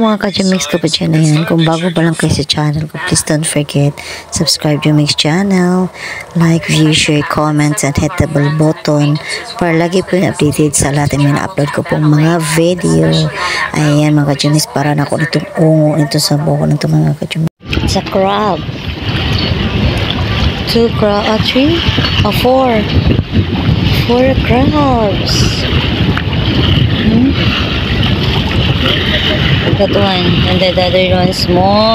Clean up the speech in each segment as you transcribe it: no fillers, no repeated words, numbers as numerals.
mga ka-Jumix ko pa dyan na yan. Kung bago pa lang kayo sa channel ko, please don't forget, subscribe Jumix channel, like, view, share, comments, and hit the bell button para lagi po yung updated sa lahat ng upload ko pong mga video. Ayan mga ka-Jumix, para na ako nitong ungo nito sa buko nito mga ka-Jumix. Sa crab. 2 crab, 3 or 4. 4 crabs. That one, and the other one small.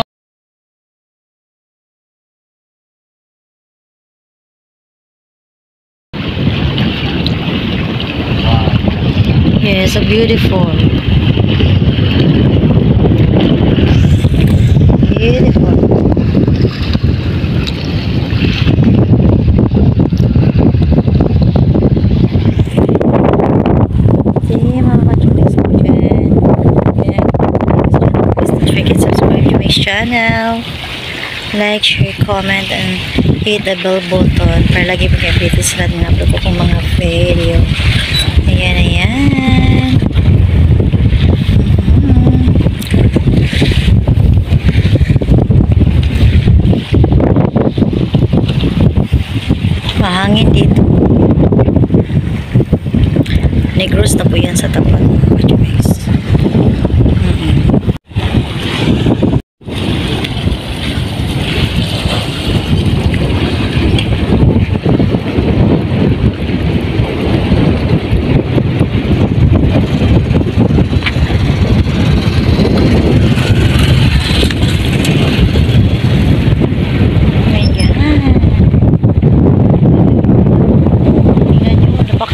Yes, so beautiful. Beautiful. Channel, like, share, comment, and hit the bell button para lagi pag-update sa lahat ng upload ko kung mga video. Ayan, ayan. Mahangin dito. Negros na po yan sa tapat mga ka-Jumix.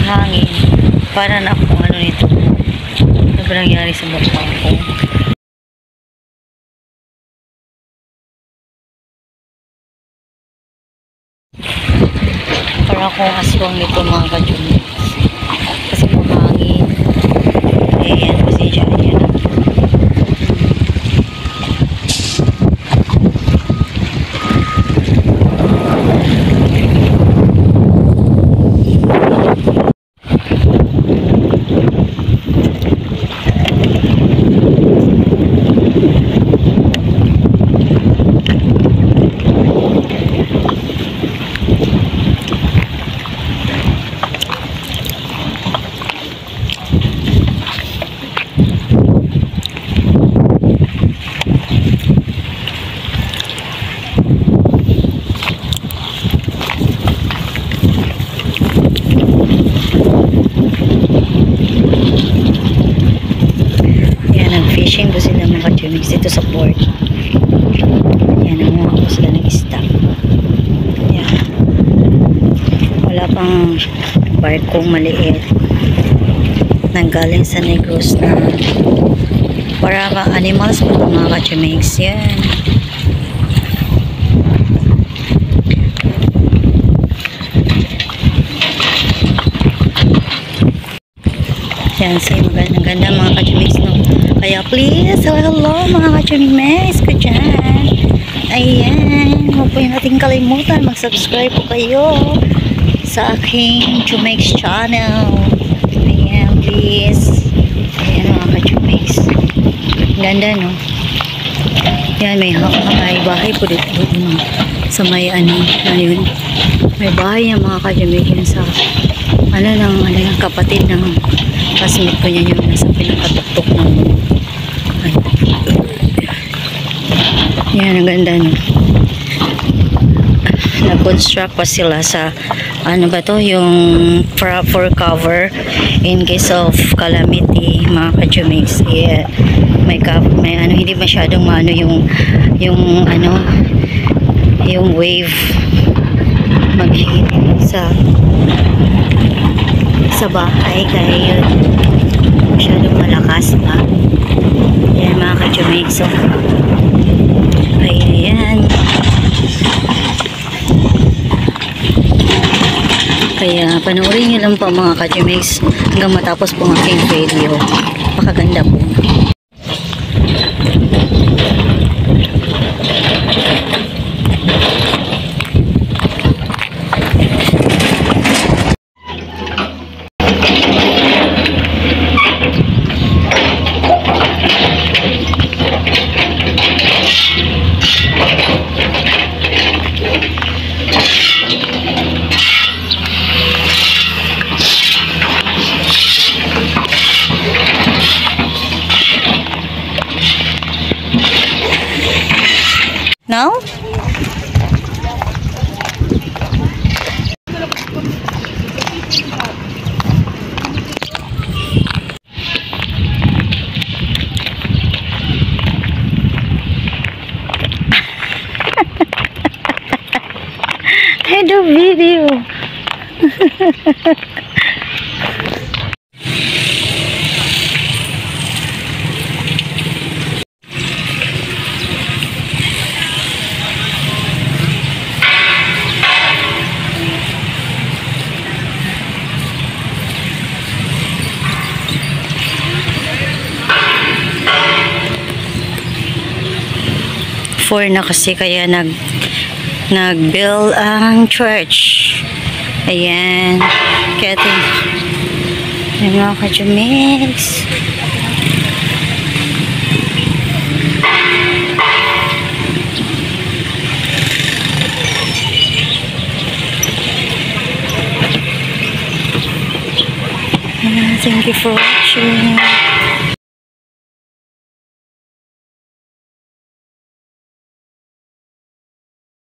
Hangin para na kung ano nito ano ba nangyari sa mukha ko. Para akong aswang nito mga ka-Jumix kasi mahangin. Ayan, pasensya yan. Fishing po sila mga ka-Jumix dito sa port. Yan, nanguha po sila ng stock. Yan. Wala pang barkong maliit nanggaling sa Negros na para animals po mga ka-Jumix. Yan. Yan, say magandang ganda mga ka-Jumix, no? Kaya please, hello mga ka-Jumix ko dyan. Ayan, huwag po yung nating kalimutan, mag-subscribe po kayo sa aking Jumix channel. Ayan, please. Ayan mga ka-Jumix. Ganda, no? Yan, may bahay po dito sa may yun. May bahay yung mga ka-Jumix yan sa ng kapatid ng classmate ko niya yung nasa pinakatuktok ng yan, ang ganda, no? Nag-construct pa sila sa ano ba to, yung for cover in case of calamity mga ka-Jumix. Yeah. May ano, hindi masyadong yung wave mag-hit sa bahay, kaya yun masyadong malakas pa. Yan mga ka-Jumix. So, ayan. Kaya panoorin nyo lang po mga ka-Jumix hanggang matapos po ang aking video. Pakaganda po. No? I do video. Four na kasi kaya nag-build ang church. Ayan. Kaya ito yung mga ka-Jamix. Thank you for watching.